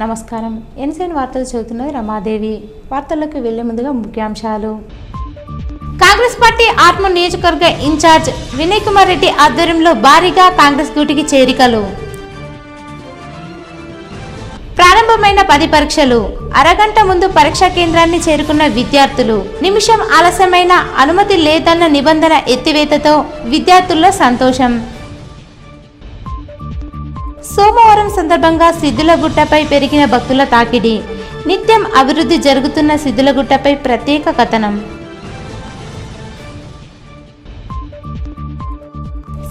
నమస్కారం. ఎన్సీఎన్ వార్తలు చదువుతున్నది రమాదేవి. వార్తల్లోకి వెళ్లే ముందుగా ముఖ్యాంశాలు. కాంగ్రెస్ పార్టీ ఆర్మూర్ నియోజకవర్గ ఇన్ఛార్జ్ వినయ్ కుమార్ రెడ్డి ఆధ్వర్యంలో భారీగా కాంగ్రెస్ గూటికి చేరికలు. ప్రారంభమైన 10 పరీక్షలు. అరగంట ముందు పరీక్షా కేంద్రాన్ని చేరుకున్న విద్యార్థులు. నిమిషం ఆలస్యమైన అనుమతి లేదన్న నిబంధన ఎత్తివేతతో విద్యార్థుల్లో సంతోషం. సోమవారం సందర్భంగా సిద్ధులగుట్టపై పెరిగిన భక్తుల తాకిడి. నిత్యం అభివృద్ధి జరుగుతున్న సిద్ధులగుట్టపై ప్రత్యేక కథనం.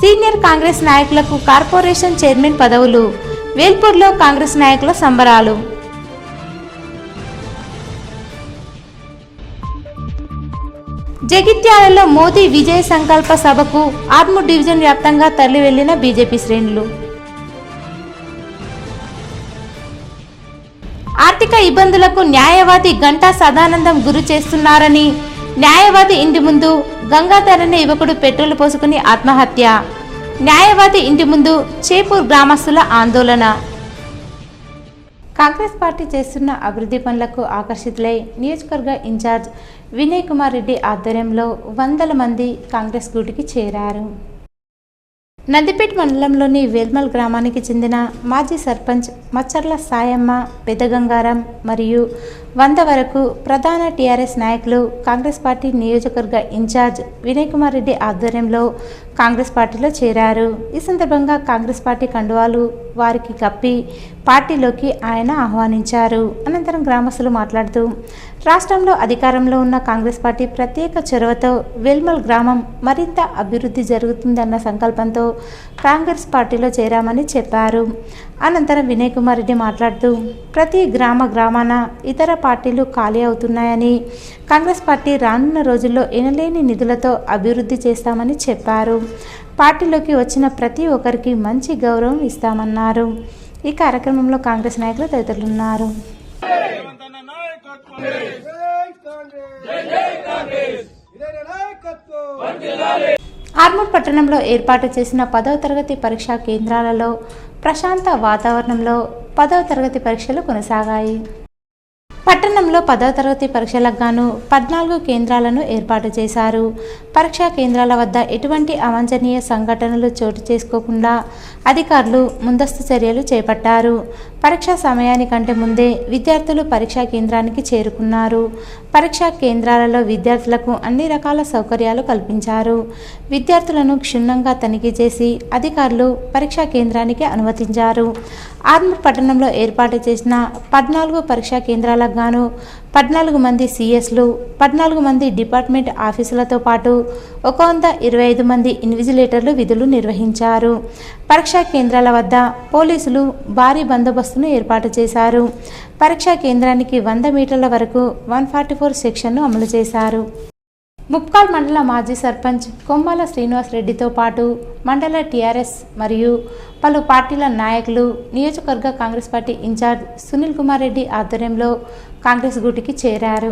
సీనియర్ కాంగ్రెస్ నాయకులకు కార్పొరేషన్ చైర్మన్ పదవులు. వేల్పూర్లో కాంగ్రెస్ నాయకుల సంబరాలు. జగిత్యాలలో మోదీ విజయ సంకల్ప సభకు ఆర్మూర్ డివిజన్ వ్యాప్తంగా తరలి వెళ్లిన బీజేపీ శ్రేణులు. ఆర్థిక ఇబ్బందులకు న్యాయవాది గంటా సదానందం గురి చేస్తున్నారని న్యాయవాది ఇంటి ముందు గంగాధర్ అనే యువకుడు పెట్రోల్ పోసుకుని ఆత్మహత్య. న్యాయవాది ఇంటి ముందు చేపూర్ గ్రామస్తుల ఆందోళన. కాంగ్రెస్ పార్టీ చేస్తున్న అభివృద్ధి పనులకు ఆకర్షితులై నియోజకవర్గ ఇన్ఛార్జ్ వినయ్ కుమార్ రెడ్డి ఆధ్వర్యంలో వందల మంది కాంగ్రెస్ గూటికి చేరారు. నందిపేట్ మండలంలోని వేల్మల్ గ్రామానికి చెందిన మాజీ సర్పంచ్ మచ్చర్ల సాయమ్మ, పెద్దగంగారం మరియు 100 వరకు ప్రధాన టీఆర్ఎస్ నాయకులు కాంగ్రెస్ పార్టీ నియోజకవర్గ ఇన్ఛార్జ్ వినయ్ కుమార్ రెడ్డి ఆధ్వర్యంలో కాంగ్రెస్ పార్టీలో చేరారు. ఈ సందర్భంగా కాంగ్రెస్ పార్టీ కండువాలు వారికి కప్పి పార్టీలోకి ఆయన ఆహ్వానించారు. అనంతరం గ్రామస్తులు మాట్లాడుతూ రాష్ట్రంలో అధికారంలో ఉన్న కాంగ్రెస్ పార్టీ ప్రత్యేక చొరవతో వేల్మల్ గ్రామం మరింత అభివృద్ధి జరుగుతుందన్న సంకల్పంతో కాంగ్రెస్ పార్టీలో చేరామని చెప్పారు. అనంతరం వినయ్ కుమార్ రెడ్డి మాట్లాడుతూ ప్రతి గ్రామాన ఇతర పార్టీలు ఖాళీ అవుతున్నాయని, కాంగ్రెస్ పార్టీ రానున్న రోజుల్లో ఎనలేని నిధులతో అభివృద్ధి చేస్తామని చెప్పారు. పార్టీలోకి వచ్చిన ప్రతి ఒక్కరికి మంచి గౌరవం ఇస్తామన్నారు. ఈ కార్యక్రమంలో కాంగ్రెస్ నాయకులు తదితరులున్నారు. ఆర్మూర్ పట్టణంలో ఏర్పాటు చేసిన 10వ తరగతి పరీక్షా కేంద్రాలలో ప్రశాంత వాతావరణంలో 10వ తరగతి పరీక్షలు కొనసాగాయి. పట్టణంలో 10వ తరగతి పరీక్షలకు గాను 14 కేంద్రాలను ఏర్పాటు చేశారు. పరీక్షా కేంద్రాల వద్ద ఎటువంటి అవాంఛనీయ సంఘటనలు చోటు చేసుకోకుండా అధికారులు ముందస్తు చర్యలు చేపట్టారు. పరీక్షా సమయానికంటే ముందే విద్యార్థులు పరీక్షా కేంద్రానికి చేరుకున్నారు. పరీక్షా కేంద్రాలలో విద్యార్థులకు అన్ని రకాల సౌకర్యాలు కల్పించారు. విద్యార్థులను క్షుణ్ణంగా తనిఖీ చేసి అధికారులు పరీక్షా కేంద్రానికి అనుమతించారు. ఆర్మూర్ పట్టణంలో ఏర్పాటు చేసిన 14 పరీక్షా కేంద్రాలకు గాను 14 మంది సిఎస్లు, 14 మంది డిపార్ట్మెంట్ ఆఫీసులతో పాటు 125 మంది ఇన్విజిలేటర్లు విధులు నిర్వహించారు. పరీక్షా కేంద్రాల వద్ద పోలీసులు భారీ బందోబస్తును ఏర్పాటు చేశారు. పరీక్షా కేంద్రానికి 100 మీటర్ల వరకు 144 సెక్షన్ను అమలు చేశారు. ముప్కాల్ మండల మాజీ సర్పంచ్ కొమ్మాల శ్రీనివాస్ రెడ్డితో పాటు మండల టీఆర్ఎస్ మరియు పలు పార్టీల నాయకులు నియోజకవర్గ కాంగ్రెస్ పార్టీ ఇన్ఛార్జ్ సునీల్ కుమార్ రెడ్డి ఆధ్వర్యంలో కాంగ్రెస్ గూటికి చేరారు.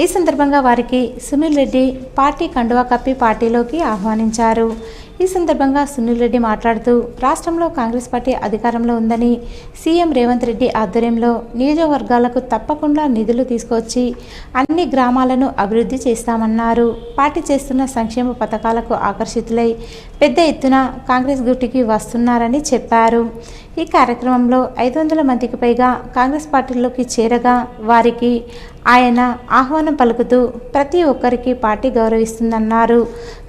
ఈ సందర్భంగా వారికి సునీల్ రెడ్డి పార్టీ కండువా కప్పి పార్టీలోకి ఆహ్వానించారు. ఈ సందర్భంగా సునీల్ రెడ్డి మాట్లాడుతూ రాష్ట్రంలో కాంగ్రెస్ పార్టీ అధికారంలో ఉందని, సీఎం రేవంత్ రెడ్డి ఆధ్వర్యంలో నియోజకవర్గాలకు తప్పకుండా నిధులు తీసుకొచ్చి అన్ని గ్రామాలను అభివృద్ధి చేస్తామన్నారు. పార్టీ చేస్తున్న సంక్షేమ పథకాలకు ఆకర్షితులై పెద్ద ఎత్తున కాంగ్రెస్ గూటికి వస్తున్నారని చెప్పారు. ఈ కార్యక్రమంలో 500 మందికి పైగా కాంగ్రెస్ పార్టీలోకి చేరగా వారికి ఆయన ఆహ్వానం పలుకుతూ ప్రతి ఒక్కరికి పార్టీ గౌరవిస్తుందన్నారు.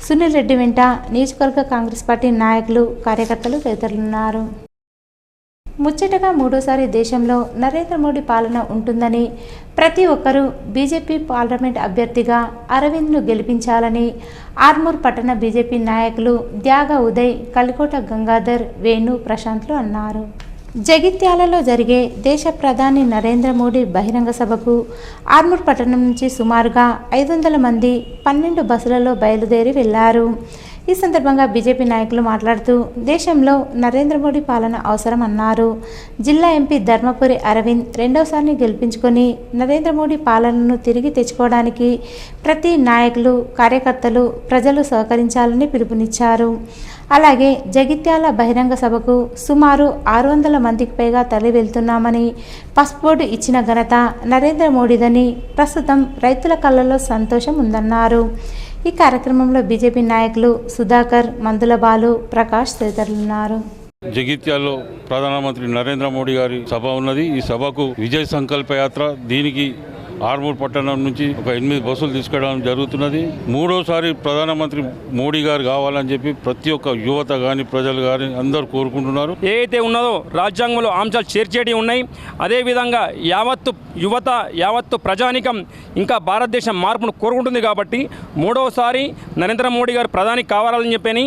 సునీల్ రెడ్డి వెంట నియోజకవర్గ కాంగ్రెస్ పార్టీ నాయకులు, కార్యకర్తలు తదితరులున్నారు. ముచ్చటగా 3వసారి దేశంలో నరేంద్ర మోడీ పాలన ఉంటుందని, ప్రతి ఒక్కరూ బీజేపీ పార్లమెంట్ అభ్యర్థిగా అరవింద్ను గెలిపించాలని ఆర్మూర్ పట్టణ బీజేపీ నాయకులు త్యాగ ఉదయ్, కలికోట గంగాధర్, వేణు, ప్రశాంత్లు అన్నారు. జగిత్యాలలో జరిగే దేశ ప్రధాని నరేంద్ర మోడీ బహిరంగ సభకు ఆర్మూర్ పట్టణం నుంచి సుమారుగా 500 మంది 12 బస్సులలో బయలుదేరి వెళ్లారు. ఈ సందర్భంగా బీజేపీ నాయకులు మాట్లాడుతూ దేశంలో నరేంద్ర మోడీ పాలన అవసరం అన్నారు. జిల్లా ఎంపీ ధర్మపురి అరవింద్ రెండోసారి గెలిపించుకొని నరేంద్ర మోడీ పాలనను తిరిగి తెచ్చుకోవడానికి ప్రతి నాయకులు, కార్యకర్తలు, ప్రజలు సహకరించాలని పిలుపునిచ్చారు. అలాగే జగిత్యాల బహిరంగ సభకు సుమారు 600 మందికి పైగా తరలి వెళ్తున్నామని, పాస్పోర్టు ఇచ్చిన ఘనత నరేంద్ర మోడీదని, ప్రస్తుతం రైతుల కళ్ళలో సంతోషం ఉందన్నారు. ఈ కార్యక్రమంలో బీజేపీ నాయకులు సుధాకర్, మందుల బాలు, ప్రకాష్ తదితరులున్నారు. జగిత్యాల్లో ప్రధానమంత్రి నరేంద్ర మోడీ గారి సభ ఉన్నది. ఈ సభకు విజయ్ సంకల్ప యాత్ర, దీనికి ఆర్మూర్ పట్టణం నుంచి ఒక 8 బస్సులు తీసుకెళ్ళడం జరుగుతున్నది. మూడోసారి ప్రధానమంత్రి మోడీ గారు కావాలని చెప్పి ప్రతి ఒక్క యువత కానీ, ప్రజలు కానీ అందరూ కోరుకుంటున్నారు. ఏదైతే ఉన్నదో రాజ్యాంగంలో అంశాలు చేర్చేటి ఉన్నాయి. అదేవిధంగా యావత్తు యువత, యావత్తు ప్రజానికం ఇంకా భారతదేశం మార్పును కోరుకుంటుంది. కాబట్టి మూడోసారి నరేంద్ర మోడీ గారు ప్రధాని కావాలని చెప్పని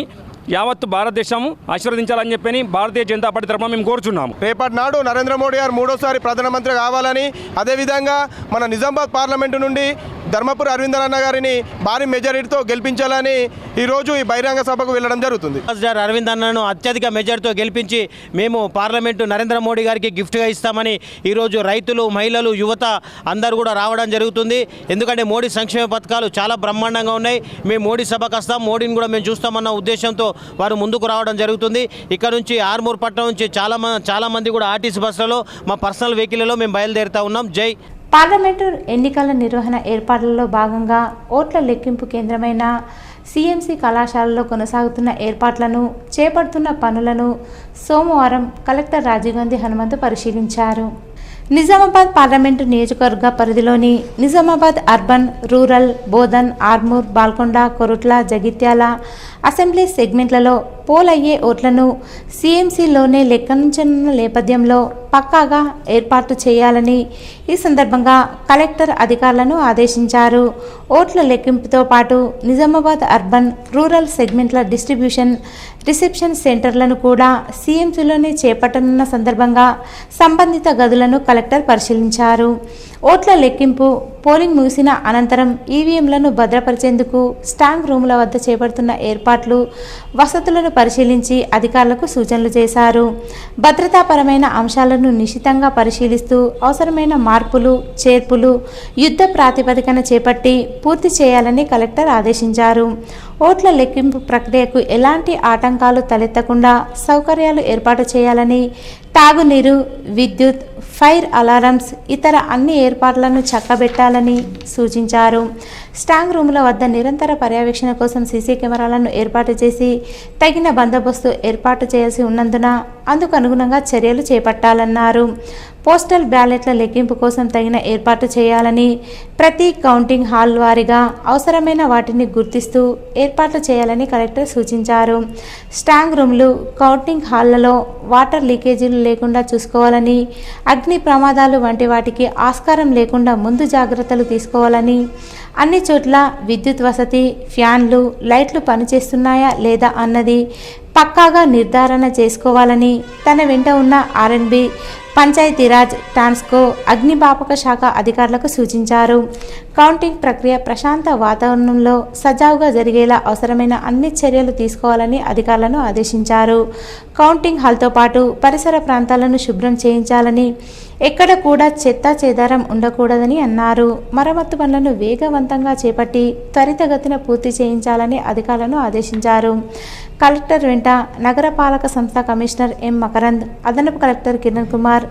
యావత్తు భారతదేశం ఆశీర్వదించాలని చెప్పని భారతీయ జనతా పార్టీ తరఫున మేము కోరుచున్నాము. రేపటి నాడు నరేంద్ర మోడీ గారు మూడోసారి ప్రధానమంత్రి కావాలని, అదేవిధంగా మన నిజామాబాద్ పార్లమెంటు నుండి ధర్మపురి అరవింద్ అన్న గారిని భారీ మెజారిటీతో గెలిపించాలని ఈరోజు ఈ బహిరంగ సభకు వెళ్ళడం జరుగుతుంది. అరవింద్ అన్నను అత్యధిక మెజారిటీతో గెలిపించి మేము పార్లమెంటు నరేంద్ర మోడీ గారికి గిఫ్ట్గా ఇస్తామని ఈరోజు రైతులు, మహిళలు, యువత అందరూ కూడా రావడం జరుగుతుంది. ఎందుకంటే మోడీ సంక్షేమ పథకాలు చాలా బ్రహ్మాండంగా ఉన్నాయి. మేము మోడీ సభకు వస్తాం, మోడీని కూడా మేము చూస్తామన్న ఉద్దేశంతో వారు ముందుకు రావడం జరుగుతుంది. ఇక్కడ నుంచి ఆర్మూర్ పట్టణం నుంచి చాలా మంది కూడా ఆర్టీసీ బస్సులలో, మా పర్సనల్ వెహికల్లో మేము బయలుదేరుతా ఉన్నాం. జై పార్లమెంటు ఎన్నికల నిర్వహణ ఏర్పాట్లలో భాగంగా ఓట్ల లెక్కింపు కేంద్రమైన సిఎంసి కళాశాలలో కొనసాగుతున్న ఏర్పాట్లను, చేపడుతున్న పనులను సోమవారం కలెక్టర్ రాజీవ్ గాంధీ హనుమంతు పరిశీలించారు. నిజామాబాద్ పార్లమెంటు నియోజకవర్గ పరిధిలోని Nizamabad urban, rural, Bodhan, Armoor, Balkonda, Korutla, Jagtial assembly సెగ్మెంట్లలో పోల్ అయ్యే ఓట్లను సిఎంసిలోనే లెక్కించనున్న నేపథ్యంలో పక్కాగా ఏర్పాటు చేయాలని ఈ సందర్భంగా కలెక్టర్ అధికారులను ఆదేశించారు. ఓట్ల లెక్కింపుతో పాటు నిజామాబాద్ అర్బన్, రూరల్ సెగ్మెంట్ల డిస్ట్రిబ్యూషన్, రిసెప్షన్ సెంటర్లను కూడా సిఎంసిలోనే చేపట్టనున్న సందర్భంగా సంబంధిత గదులను కలెక్టర్ పరిశీలించారు. ఓట్ల లెక్కింపు, పోలింగ్ ముగిసిన అనంతరం ఈవీఎంలను భద్రపరిచేందుకు స్ట్రాంగ్ రూముల వద్ద చేపడుతున్న ఏర్పాట్లు, వసతులను పరిశీలించి అధికారులకు సూచనలు చేశారు. భద్రతాపరమైన అంశాలను నిశితంగా పరిశీలిస్తూ అవసరమైన మార్పులు, చేర్పులు యుద్ధ ప్రాతిపదికన చేపట్టి పూర్తి చేయాలని కలెక్టర్ ఆదేశించారు. ఓట్ల లెక్కింపు ప్రక్రియకు ఎలాంటి ఆటంకాలు తలెత్తకుండా సౌకర్యాలు ఏర్పాటు చేయాలని, తాగునీరు, విద్యుత్, ఫైర్ అలారమ్స్, ఇతర అన్ని ఏర్పాట్లను చక్కబెట్టాలని సూచించారు. స్ట్రాంగ్ రూముల వద్ద నిరంతర పర్యవేక్షణ కోసం సీసీ కెమెరాలను ఏర్పాటు చేసి తగిన బందోబస్తు ఏర్పాటు చేయాల్సి ఉన్నందున అందుకు అనుగుణంగా చర్యలు చేపట్టాలన్నారు. పోస్టల్ బ్యాలెట్ల లెక్కింపు కోసం తగిన ఏర్పాటు చేయాలని, ప్రతి కౌంటింగ్ హాల్ వారీగా అవసరమైన వాటిని గుర్తిస్తూ ఏర్పాట్లు చేయాలని కలెక్టర్ సూచించారు. స్ట్రాంగ్ రూమ్లు, కౌంటింగ్ హాళ్లలో వాటర్ లీకేజీలు లేకుండా చూసుకోవాలని, అగ్ని ప్రమాదాలు వంటి వాటికి ఆస్కారం లేకుండా ముందు జాగ్రత్తలు తీసుకోవాలని, అన్ని చోట్ల విద్యుత్ వసతి, ఫ్యాన్లు, లైట్లు పనిచేస్తున్నాయా లేదా అన్నది పక్కాగా నిర్ధారణ చేసుకోవాలని తన వెంట ఉన్న ఆర్ఎండ్బి, పంచాయతీరాజ్, ట్రాన్స్కో, అగ్నిమాపక శాఖ అధికారులకు సూచించారు. కౌంటింగ్ ప్రక్రియ ప్రశాంత వాతావరణంలో సజావుగా జరిగేలా అవసరమైన అన్ని చర్యలు తీసుకోవాలని అధికారులను ఆదేశించారు. కౌంటింగ్ హాల్తో పాటు పరిసర ప్రాంతాలను శుభ్రం చేయించాలని, ఎక్కడ కూడా చెత్తా చెదారం ఉండకూడదని అన్నారు. మరమ్మత్తు పనులను వేగవంతంగా చేపట్టి త్వరితగతిన పూర్తి చేయించాలని అధికారులను ఆదేశించారు. కలెక్టర్ వెంట నగరపాలక సంస్థ కమిషనర్ ఎం మకరంద్, అదనపు collector Kiran Kumar,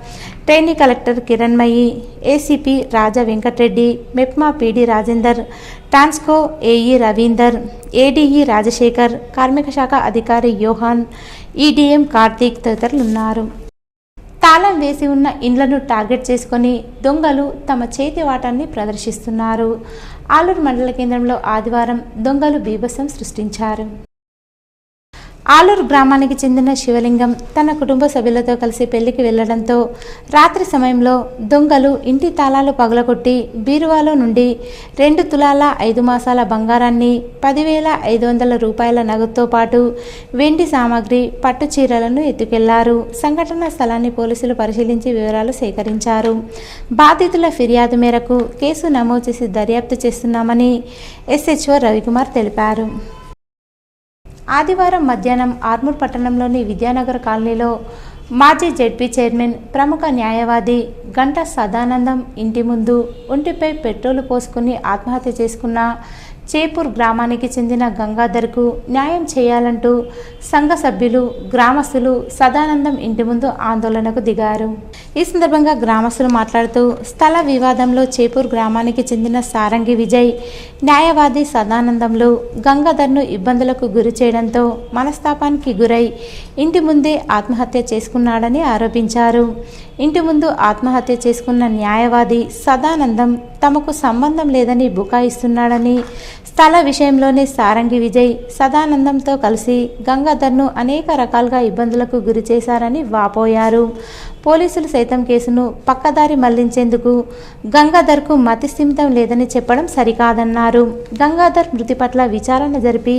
trainee collector Kiranmayi, ACP Raja Venkatareddy, MEPMA PD Rajender, Transco AE Ravinder, ADE Rajasekhar, కార్మిక శాఖ అధికారి యోహాన్, ఈడీఎం కార్తీక్ తదితరులున్నారు. తాళం వేసి ఉన్న ఇండ్లను టార్గెట్ చేసుకొని దొంగలు తమ చేతి వాటాన్ని ప్రదర్శిస్తున్నారు. ఆలూరు మండల కేంద్రంలో ఆదివారం దొంగలు బీభత్సం సృష్టించారు. ఆలూరు గ్రామానికి చెందిన శివలింగం తన కుటుంబ సభ్యులతో కలిసి పెళ్లికి వెళ్లడంతో రాత్రి సమయంలో దొంగలు ఇంటి తాళాలు పగలగొట్టి బీరువాలో నుండి 2 తులాల 5 మాసాల బంగారాన్ని, 10,500 రూపాయల నగదుతో పాటు వెండి సామాగ్రి, పట్టు చీరలను ఎత్తుకెళ్లారు. సంఘటనా స్థలాన్ని పోలీసులు పరిశీలించి వివరాలు సేకరించారు. బాధితుల ఫిర్యాదు మేరకు కేసు నమోదు చేసి దర్యాప్తు చేస్తున్నామని ఎస్హెచ్ఓ రవికుమార్ తెలిపారు. ఆదివారం మధ్యాహ్నం ఆర్మూర్ పట్టణంలోని విద్యానగర్ కాలనీలో మాజీ జెడ్పీ చైర్మన్ ప్రముఖ న్యాయవాది గంటా సదానందం ఇంటి ముందు ఒంటిపై పెట్రోలు పోసుకుని ఆత్మహత్య చేసుకున్న చేపూర్ గ్రామానికి చెందిన గంగాధర్కు న్యాయం చేయాలంటూ సంఘ సభ్యులు గ్రామస్తులు సదానందం ఇంటి ముందు ఆందోళనకు దిగారు. ఈ సందర్భంగా గ్రామస్తులు మాట్లాడుతూ స్థల వివాదంలో చేపూర్ గ్రామానికి చెందిన సారంగి విజయ్ న్యాయవాది సదానందంలో గంగాధర్ను ఇబ్బందులకు గురి చేయడంతో మనస్తాపానికి గురై ఇంటి ముందే ఆత్మహత్య చేసుకున్నాడని ఆరోపించారు. ఇంటి ముందు ఆత్మహత్య చేసుకున్న న్యాయవాది సదానందం తమకు సంబంధం లేదని బుకాయిస్తున్నాడని, స్థల విషయంలోనే సారంగి విజయ్ సదానందంతో కలిసి గంగాధర్ను అనేక రకాలుగా ఇబ్బందులకు గురి చేశారని వాపోయారు. పోలీసులు సైతం కేసును పక్కదారి మళ్లించేందుకు గంగాధర్కు మతిస్థిమితం లేదని చెప్పడం సరికాదన్నారు. గంగాధర్ మృతి పట్ల విచారణ జరిపి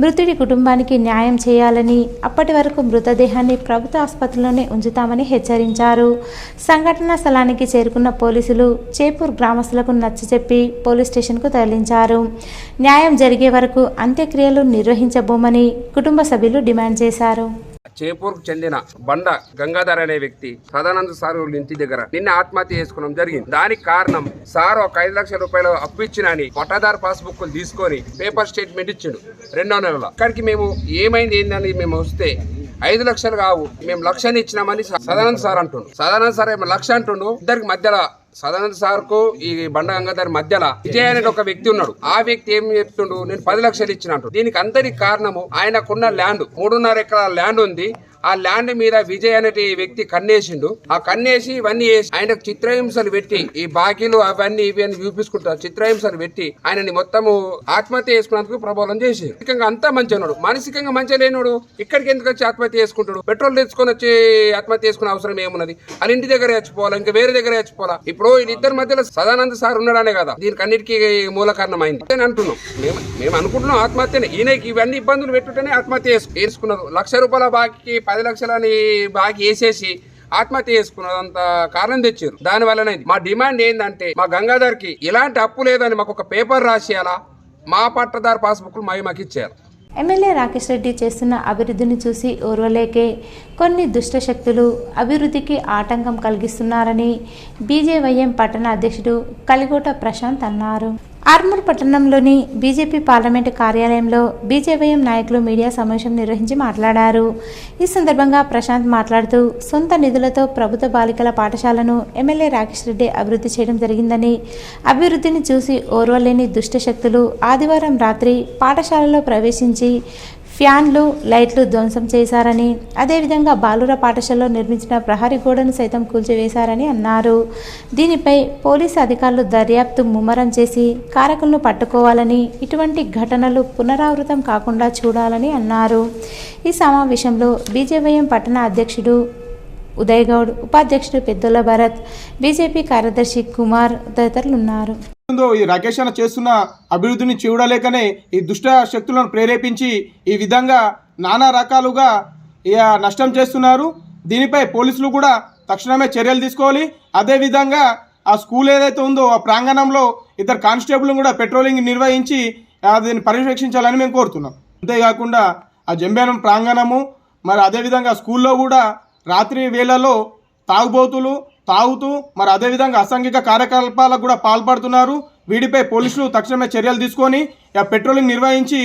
మృతుడి కుటుంబానికి న్యాయం చేయాలని, అప్పటి వరకు మృతదేహాన్ని ప్రభుత్వ ఆసుపత్రిలోనే ఉంచుతామని హెచ్చరించారు. సంఘటనా స్థలానికి చేరుకున్న పోలీసులు చేపూర్ గ్రామస్తులకు నచ్చజెప్పి పోలీస్ స్టేషన్కు తరలించారు. న్యాయం జరిగే వరకు అంత్యక్రియలు నిర్వహించబోమని కుటుంబ సభ్యులు డిమాండ్ చేశారు. చేపూర్కు చెందిన బండ గంగాధర్ అనే వ్యక్తి సదానంద సార్ ఇంటి దగ్గర నిన్న ఆత్మహత్య చేసుకోవడం జరిగింది. దానికి కారణం సార్ ఒక 5 లక్షల రూపాయలు అప్పు ఇచ్చినని పట్టాదారు పాస్బుక్ తీసుకొని పేపర్ స్టేట్మెంట్ ఇచ్చిండు 2వ నెలలో. ఇక్కడికి మేము ఏమైంది ఏందని మేము వస్తే 5 లక్షలు కావు, మేము 1 లక్షని ఇచ్చినామని సదానంద సార్ అంటుండు. సదానంద సార్ 1 లక్ష అంటుండు. ఇద్దరికి మధ్యలో సదానంద సార్ కు ఈ బండ గంగాధర్ మధ్యలో విజయ్ అనే ఒక వ్యక్తి ఉన్నాడు. ఆ వ్యక్తి ఏం చెప్తుండు, నేను 10 లక్షలు ఇచ్చినట్టు. దీనికి అందరికి కారణము ఆయనకున్న ల్యాండ్ 3.5 ఎకరాల ల్యాండ్ ఉంది. ఆ ల్యాండ్ మీద విజయ్ అనే వ్యక్తి కన్నేసిండు. ఆ కన్నేసి ఇవన్నీ వేసి ఆయనకు చిత్రహింసలు పెట్టి ఈ బాకీలు అవన్నీ ఇవన్నీ చూపించుకుంటారు. చిత్రహింసలు పెట్టి ఆయనని మొత్తము ఆత్మహత్య చేసుకున్నందుకు ప్రభావం చేసి మానసికంగా అంతా మంచిగా మానసికంగా మంచిగా లేనోడు ఇక్కడికి ఎందుకు వచ్చి ఆత్మహత్య చేసుకుంటాడు? పెట్రోల్ తెచ్చుకొని వచ్చి ఆత్మహత్య చేసుకునే అవసరం ఏమున్నది? వాళ్ళ ఇంటి దగ్గర చచ్చిపోవాలా, ఇంకా వేరే దగ్గర చచ్చిపోవాలా? ఇప్పుడు వీళ్ళిద్దరి మధ్యలో సదానంద సార్ ఉన్నాడనే కదా దీనికి అన్నిటికీ మూల కారణం అయింది అని అంటున్నాం. మేము అనుకుంటున్నాం ఆత్మహత్యనే. ఈయనకి ఇవన్నీ ఇబ్బందులు పెట్టుటనే ఆత్మహత్య చేసుకున్నారు. 1 లక్ష రూపాయల బాకీ 10 లక్షలని బాకీ వేసేసి ఆత్మహత్య చేసుకున్నదంత కారణం తెచ్చారు. దాని వల్లనే మా డిమాండ్ ఏంటంటే మా గంగాధర్ కి ఇలాంటి అప్పు లేదని మాకు ఒక పేపర్ రాసియాలా, మా పట్టదారు పాస్బుక్లు మాకు ఇచ్చేయాలి. ఎమ్మెల్యే రాకేష్ రెడ్డి చేస్తున్న అభివృద్ధిని చూసి ఓర్వలేకే కొన్ని దుష్టశక్తులు అభివృద్ధికి ఆటంకం కలిగిస్తున్నారని బీజేవైఎం పట్టణ అధ్యక్షుడు కలిగోట ప్రశాంత్ అన్నారు. ఆర్మూర్ పట్టణంలోని బీజేపీ పార్లమెంటు కార్యాలయంలో బీజేవైఎం నాయకులు మీడియా సమావేశం నిర్వహించి మాట్లాడారు. ఈ సందర్భంగా ప్రశాంత్ మాట్లాడుతూ సొంత నిధులతో ప్రభుత్వ బాలికల పాఠశాలను ఎమ్మెల్యే రాకేష్ రెడ్డి అభివృద్ధి చేయడం జరిగిందని, అభివృద్ధిని చూసి ఓర్వలేని దుష్టశక్తులు ఆదివారం రాత్రి పాఠశాలలో ప్రవేశించి ఫ్యాన్లు లైట్లు ధ్వంసం చేశారని, అదేవిధంగా బాలుర పాఠశాలలో నిర్మించిన ప్రహరీ గోడను సైతం కూల్చివేశారని అన్నారు. దీనిపై పోలీసు అధికారులు దర్యాప్తు ముమ్మరం చేసి కారకులను పట్టుకోవాలని, ఇటువంటి ఘటనలు పునరావృతం కాకుండా చూడాలని అన్నారు. ఈ సమావేశంలో బీజేవైఎం పట్టణ అధ్యక్షుడు ఉదయ్ గౌడ్, ఉపాధ్యక్షుడు పెద్దోల భరత్, బీజేపీ కార్యదర్శి కుమార్ తదితరులు ఉన్నారు. ఈ రాకేష్ అన్న చేస్తున్న అభివృద్ధిని చూడలేకనే ఈ దుష్ట శక్తులను ప్రేరేపించి ఈ విధంగా నానా రకాలుగా నష్టం చేస్తున్నారు. దీనిపై పోలీసులు కూడా తక్షణమే చర్యలు తీసుకోవాలి. అదేవిధంగా ఆ స్కూల్ ఏదైతే ఉందో ఆ ప్రాంగణంలో 2 కానిస్టేబుల్ కూడా పెట్రోలింగ్ నిర్వహించి దీన్ని పర్యవేక్షించాలని మేము కోరుతున్నాం. అంతేకాకుండా ఆ జంబేనం ప్రాంగణము మరి అదేవిధంగా స్కూల్లో కూడా రాత్రి వేళల్లో తాగుబోతులు తాగుతూ మరి అదేవిధంగా అసాంఘిక కార్యకలాపాలకు కూడా పాల్పడుతున్నారు. వీటిపై పోలీసులు తక్షణమే చర్యలు తీసుకొని పెట్రోలింగ్ నిర్వహించి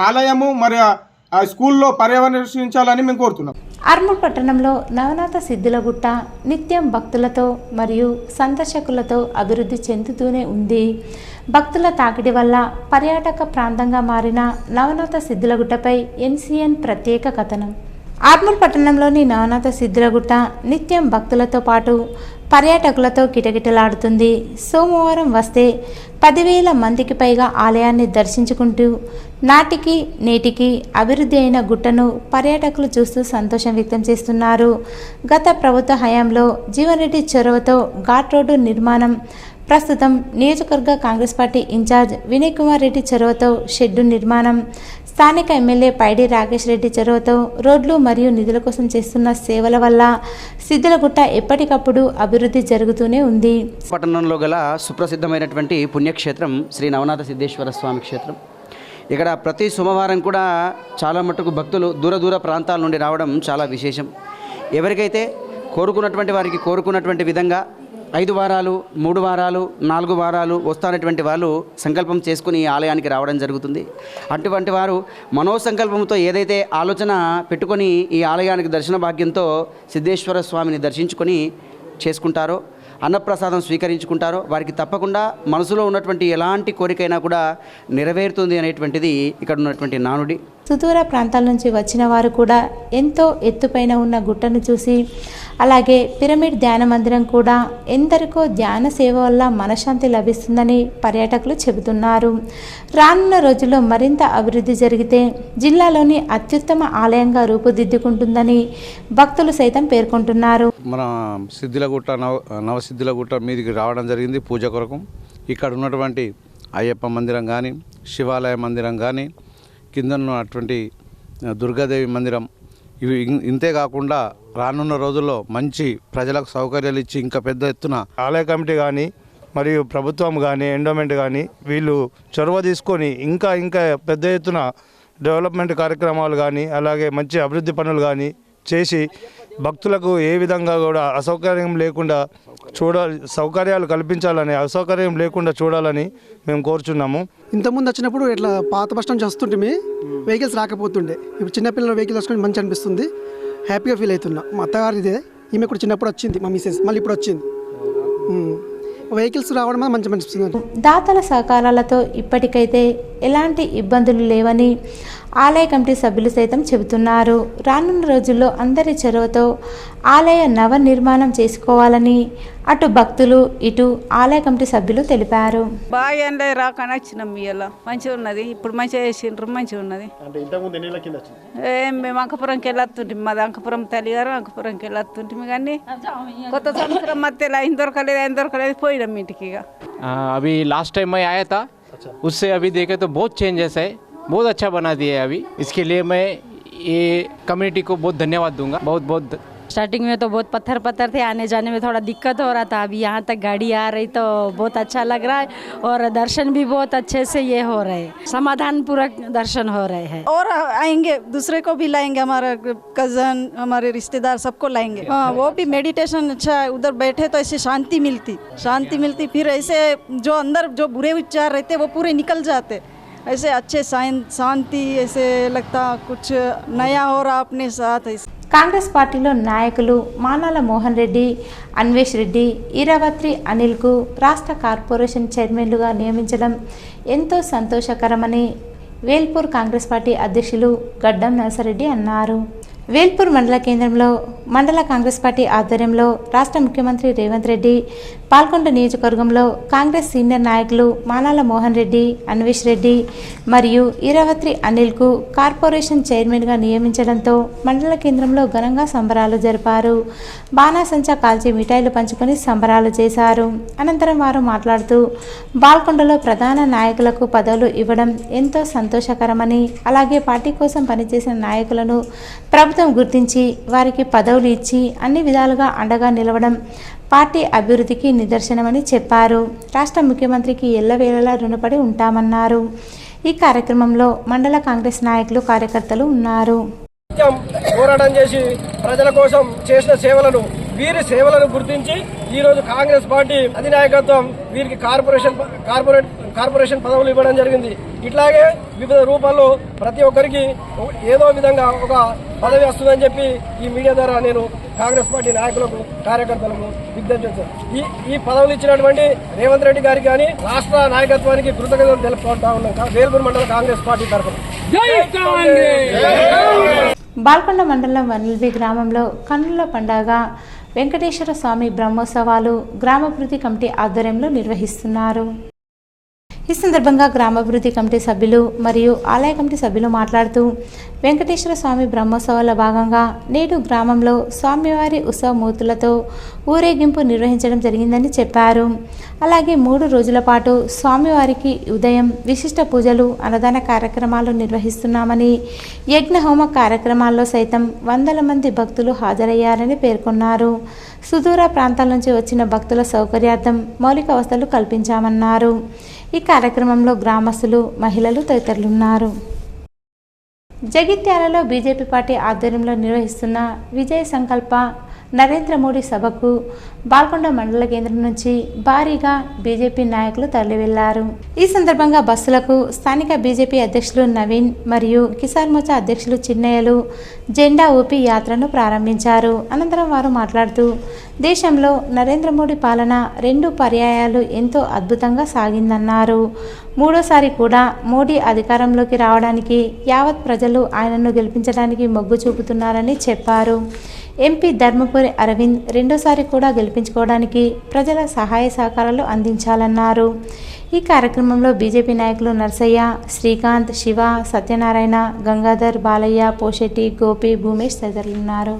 ఆలయము మరి ఆ స్కూల్లో పర్యవేక్షించాలని మేము కోరుతున్నాం. ఆర్మూర్ పట్టణంలో నవనాథ సిద్ధులగుట్ట నిత్యం భక్తులతో మరియు సందర్శకులతో అభివృద్ధి చెందుతూనే ఉంది. భక్తుల తాకిడి వల్ల పర్యాటక ప్రాంతంగా మారిన నవనాథ సిద్ధులగుట్టపై ఎన్సీఎన్ ప్రత్యేక కథనం. ఆర్మూర్ పట్టణంలోని నవనాథ సిద్ధులగుట్ట నిత్యం భక్తులతో పాటు పర్యాటకులతో కిటకిటలాడుతుంది. సోమవారం వస్తే 10,000 మందికి పైగా ఆలయాన్ని దర్శించుకుంటూ నాటికి నేటికి అభివృద్ధి అయిన గుట్టను పర్యాటకులు చూస్తూ సంతోషం వ్యక్తం చేస్తున్నారు. గత ప్రభుత్వ హయాంలో జీవన్ రెడ్డి చొరవతో ఘాట్ రోడ్డు నిర్మాణం, ప్రస్తుతం నియోజకవర్గ కాంగ్రెస్ పార్టీ ఇన్ఛార్జ్ వినయ్ కుమార్ రెడ్డి చొరవతో షెడ్డు నిర్మాణం, స్థానిక ఎమ్మెల్యే పైడి రాకేష్ రెడ్డి చొరవతో రోడ్లు మరియు నిధుల కోసం చేస్తున్న సేవల వల్ల సిద్ధులగుట్ట ఎప్పటికప్పుడు అభివృద్ధి జరుగుతూనే ఉంది. పట్టణంలో గల సుప్రసిద్ధమైనటువంటి పుణ్యక్షేత్రం శ్రీ నవనాథ సిద్ధేశ్వర స్వామి క్షేత్రం. ఇక్కడ ప్రతి సోమవారం కూడా చాలా మట్టుకు భక్తులు దూర ప్రాంతాల నుండి రావడం చాలా విశేషం. ఎవరికైతే కోరుకున్నటువంటి వారికి కోరుకున్నటువంటి విధంగా 5 వారాలు 3 వారాలు 4 వారాలు వస్తానటువంటి వాళ్ళు సంకల్పం చేసుకుని ఈ ఆలయానికి రావడం జరుగుతుంది. అటువంటి వారు మనోసంకల్పంతో ఏదైతే ఆలోచన పెట్టుకొని ఈ ఆలయానికి దర్శన భాగ్యంతో సిద్ధేశ్వర స్వామిని దర్శించుకొని చేసుకుంటారో, అన్నప్రసాదం స్వీకరించుకుంటారో వారికి తప్పకుండా మనసులో ఉన్నటువంటి ఎలాంటి కోరికైనా కూడా నెరవేరుతుంది అనేటువంటిది ఇక్కడ ఉన్నటువంటి నానుడి. సుదూర ప్రాంతాల నుంచి వచ్చిన వారు కూడా ఎంతో ఎత్తుపైన ఉన్న గుట్టను చూసి, అలాగే పిరమిడ్ ధ్యాన మందిరం కూడా ఎందరికో ధ్యాన సేవ వల్ల మనశ్శాంతి లభిస్తుందని పర్యాటకులు చెబుతున్నారు. రానున్న రోజుల్లో మరింత అభివృద్ధి జరిగితే జిల్లాలోని అత్యుత్తమ ఆలయంగా రూపుదిద్దుకుంటుందని భక్తులు సైతం పేర్కొంటున్నారు. మన సిద్ధిలగుట్ట నవసిద్ధిలగుట్ట మీదికి రావడం జరిగింది పూజ కొరకు. ఇక్కడ ఉన్నటువంటి అయ్యప్ప మందిరం కానీ, శివాలయ మందిరం కానీ, కింద ఉన్నటువంటి దుర్గాదేవి మందిరం, ఇవి ఇంతే కాకుండా రానున్న రోజుల్లో మంచి ప్రజలకు సౌకర్యాలు ఇచ్చి ఇంకా పెద్ద ఎత్తున ఆలయ కమిటీ కానీ మరియు ప్రభుత్వం కానీ ఎండోమెంట్ కానీ వీళ్ళు చొరవ తీసుకొని ఇంకా పెద్ద ఎత్తున డెవలప్మెంట్ కార్యక్రమాలు కానీ అలాగే మంచి అభివృద్ధి పనులు కానీ చేసి భక్తులకు ఏ విధంగా కూడా అసౌకర్యం లేకుండా సౌకర్యాలు కల్పించాలని, అసౌకర్యం లేకుండా చూడాలని మేము కోరుచున్నాము. ఇంతకుముందు వచ్చినప్పుడు ఇట్లా పాత బస్ స్టాండ్ వస్తుంటే వెహికల్స్ రాకపోతుండే. ఇప్పుడు చిన్నపిల్లల వెహికల్ వస్తుంది, మంచి అనిపిస్తుంది, హ్యాపీగా ఫీల్ అవుతున్నా. మా అత్తగారిదే, ఈమె కూడా చిన్నప్పుడు వచ్చింది, మా మిసెస్ మళ్ళీ ఇప్పుడు వచ్చింది. వెహికల్స్ రావడం మంచి అనిపిస్తుంది. దాతల సహకారాలతో ఇప్పటికైతే ఎలాంటి ఇబ్బందులు లేవని ఆలయ కమిటీ సభ్యులు సైతం చెబుతున్నారు. రానున్న రోజుల్లో అందరి చొరవతో ఆలయ నవనిర్మాణం చేసుకోవాలని అటు భక్తులు ఇటు ఆలయ కమిటీ సభ్యులు తెలిపారు. బాగా రాకనే వచ్చినాం, ఇలా మంచిగా ఉన్నది, ఇప్పుడు మంచిగా చేసిండ్రు, మంచిగా ఉన్నది. మేము అంకపురంకి వెళ్ళొస్తుంటాం, మాది అంకపురం తల్లిగారు అంకపురంకి వెళ్ళొస్తుంటాం. కానీ కొత్త సంవత్సరం మధ్యలో ఆయన దొరకలేదు పోయినాం ఇంటికి. अभी लास्ट टाइम मैं आया था, उससे अभी देखे तो बहुत चेंजेस है, बहुत अच्छा बना दिया है अभी. इसके लिए मैं ये कम्युनिटी को बहुत धन्यवाद दूंगा. बहुत स्टार्टिंग में तो बहुत पत्थर थे, आने जाने में थोड़ा दिक्कत हो रहा था. अभी यहाँ तक गाड़ी आ रही तो बहुत अच्छा लग रहा है और दर्शन भी बहुत अच्छे से ये हो रहे हैं, समाधान पूर्वक दर्शन हो रहे हैं. और आएंगे, दूसरे को भी लाएंगे, हमारा कजन हमारे रिश्तेदार सबको लाएंगे. हाँ, वो भी मेडिटेशन अच्छा है, उधर बैठे तो ऐसे शांति मिलती. फिर ऐसे जो अंदर जो बुरे विचार रहते वो पूरे निकल जाते. ऐसे अच्छे शांति, ऐसे लगता कुछ नया हो रहा अपने साथ. కాంగ్రెస్ పార్టీలో నాయకులు మానాల మోహన్ రెడ్డి, అన్వేష్ రెడ్డి, ఈరావత్రి అనిల్కు రాష్ట్ర కార్పొరేషన్ చైర్మన్లుగా నియమించడం ఎంతో సంతోషకరమని వేల్పూర్ కాంగ్రెస్ పార్టీ అధ్యక్షులు గడ్డం నరసరెడ్డి అన్నారు. వేల్పూర్ మండల కేంద్రంలో మండల కాంగ్రెస్ పార్టీ ఆధ్వర్యంలో రాష్ట్ర ముఖ్యమంత్రి రేవంత్ రెడ్డి, పాల్కొండ నియోజకవర్గంలో కాంగ్రెస్ సీనియర్ నాయకులు మానాల మోహన్ రెడ్డి, అన్వేష్ రెడ్డి మరియు ఈరావత్రి అనిల్కు కార్పొరేషన్ చైర్మన్గా నియమించడంతో మండల కేంద్రంలో ఘనంగా సంబరాలు జరిపారు. బాణాసంచా కాల్చి మిఠాయిలు పంచుకొని సంబరాలు చేశారు. అనంతరం వారు మాట్లాడుతూ బాల్కొండలో ప్రధాన నాయకులకు పదవులు ఇవ్వడం ఎంతో సంతోషకరమని, అలాగే పార్టీ కోసం పనిచేసిన నాయకులను ప్రభుత్వం గుర్తించి వారికి పదవులు ఇచ్చి అన్ని విధాలుగా అండగా నిలవడం పార్టీ అభివృద్ధికి నిదర్శనమని చెప్పారు. రాష్ట్ర ముఖ్యమంత్రికి ఎల్లవేళలా రుణపడి ఉంటామన్నారు. ఈ కార్యక్రమంలో మండల కాంగ్రెస్ నాయకులు, కార్యకర్తలు ఉన్నారు. పోరాటం చేసి ప్రజల కోసం చేసిన వీరి సేవలను గుర్తించి ఈరోజు కాంగ్రెస్ పార్టీ అధినాయకత్వం వీరికి కార్పొరేషన్ పదవులు ఇవ్వడం జరిగింది. ఇట్లాగే వివిధ రూపాల్లో ప్రతి ఒక్కరికి ఏదో విధంగా ఒక పదవి వస్తుందని చెప్పి ఈ మీడియా ద్వారా నేను కాంగ్రెస్ పార్టీ నాయకులకు, కార్యకర్తలకు విజ్ఞప్తి చేశాను. ఈ పదవులు ఇచ్చినటువంటి రేవంత్ రెడ్డి గారికి కానీ రాష్ట్ర నాయకత్వానికి కృతజ్ఞతలు తెలుపుకుంటా ఉన్నాం వేల్పూర్ మండల కాంగ్రెస్ పార్టీ తరఫున. బాల్కొండ మండలం వనల్వి గ్రామంలో కన్నుల పండుగ వెంకటేశ్వర స్వామి బ్రహ్మోత్సవాలు గ్రామాభివృద్ధి కమిటీ ఆధ్వర్యంలో నిర్వహిస్తున్నారు. ఈ సందర్భంగా గ్రామాభివృద్ధి కమిటీ సభ్యులు మరియు ఆలయ కమిటీ సభ్యులు మాట్లాడుతూ వెంకటేశ్వర స్వామి బ్రహ్మోత్సవాల భాగంగా నేడు గ్రామంలో స్వామివారి ఉత్సవమూర్తులతో ఊరేగింపు నిర్వహించడం జరిగిందని చెప్పారు. అలాగే 3 రోజుల పాటు స్వామివారికి ఉదయం విశిష్ట పూజలు, అన్నదాన కార్యక్రమాలు నిర్వహిస్తున్నామని, యజ్ఞహోమ కార్యక్రమాల్లో సైతం వందల మంది భక్తులు హాజరయ్యారని పేర్కొన్నారు. సుదూర ప్రాంతాల నుంచి వచ్చిన భక్తుల సౌకర్యార్థం మౌలిక వసతులు కల్పించామన్నారు. ఈ కార్యక్రమంలో గ్రామస్తులు, మహిళలు తదితరులున్నారు. జగిత్యాలలో బీజేపీ పార్టీ ఆధ్వర్యంలో నిర్వహిస్తున్న విజయ సంకల్ప నరేంద్ర మోడీ సభకు బాల్కొండ మండల కేంద్రం నుంచి భారీగా బీజేపీ నాయకులు తరలివెళ్లారు. ఈ సందర్భంగా బస్సులకు స్థానిక బీజేపీ అధ్యక్షులు నవీన్ మరియు కిసాన్ మోర్చా అధ్యక్షులు చిన్నయ్యలు జెండా ఊపి యాత్రను ప్రారంభించారు. అనంతరం వారు మాట్లాడుతూ దేశంలో నరేంద్ర మోడీ పాలన 2 పర్యాయాలు ఎంతో అద్భుతంగా సాగిందన్నారు. మూడోసారి కూడా మోడీ అధికారంలోకి రావడానికి యావత్ ప్రజలు ఆయనను గెలిపించడానికి మొగ్గు చూపుతున్నారని చెప్పారు. ఎంపీ ధర్మపురి అరవింద్ రెండోసారి కూడా గెలిపించుకోవడానికి ప్రజల సహాయ సహకారాలు అందించాలన్నారు. ఈ కార్యక్రమంలో బీజేపీ నాయకులు నర్సయ్య, శ్రీకాంత్, శివ, సత్యనారాయణ, గంగాధర్, బాలయ్య, పోషెట్టి, గోపి, భూమేష్ తదితరులున్నారు.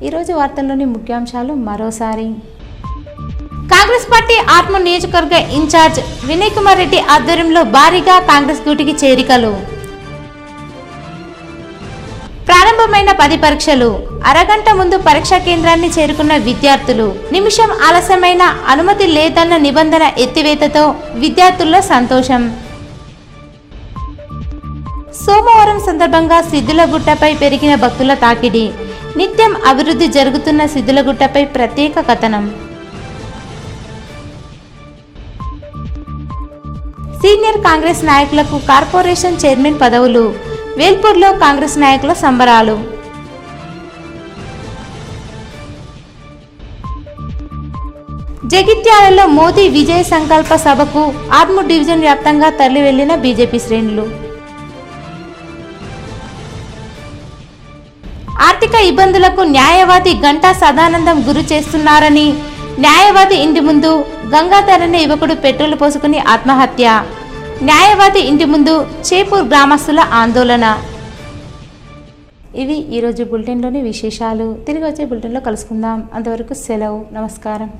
ఈరోజు వార్తల్లోని ముఖ్యాంశాలు మరోసారి. కాంగ్రెస్ పార్టీ ఆర్మూర్ నియోజకవర్గ ఇన్ఛార్జ్ వినయ్ కుమార్ రెడ్డి ఆధ్వర్యంలో భారీగా కాంగ్రెస్ డ్యూటీకి చేరికలు. ప్రారంభమైన 10 పరీక్షలు. అరగంట ముందు పరీక్షా కేంద్రాన్ని చేరుకున్న విద్యార్థులు. నిమిషం ఆలస్యమైన అనుమతి లేదన్న నిబంధన ఎత్తివేతతో విద్యార్థుల్లో సంతోషం. సోమవారం సందర్భంగా సిద్ధులగుట్టపై పెరిగిన భక్తుల తాకిడి. నిత్యం అభివృద్ధి జరుగుతున్న సిద్ధులగుట్టపై ప్రత్యేక కథనం. సీనియర్ కాంగ్రెస్ నాయకులకు కార్పొరేషన్ చైర్మన్ పదవులు. వేల్పూర్లో కాంగ్రెస్ నాయకుల సంబరాలు. జగిత్యాలలో మోదీ విజయ సంకల్ప సభకు ఆర్మూర్ డివిజన్ వ్యాప్తంగా తరలి వెళ్లిన బీజేపీ శ్రేణులు. ఆర్థిక ఇబ్బందులకు న్యాయవాది గంటా సదానందం గురి చేస్తున్నారని న్యాయవాది ఇంటి ముందు గంగాధర్ అనే యువకుడు పెట్రోల్ పోసుకుని ఆత్మహత్య. న్యాయవాది ఇంటి ముందు చేపూర్ గ్రామస్తుల ఆందోళన. ఇవి ఈరోజు బులెటిన్లోని విశేషాలు. తిరిగి వచ్చే బులెటిన్లో కలుసుకుందాం. అంతవరకు సెలవు. నమస్కారం.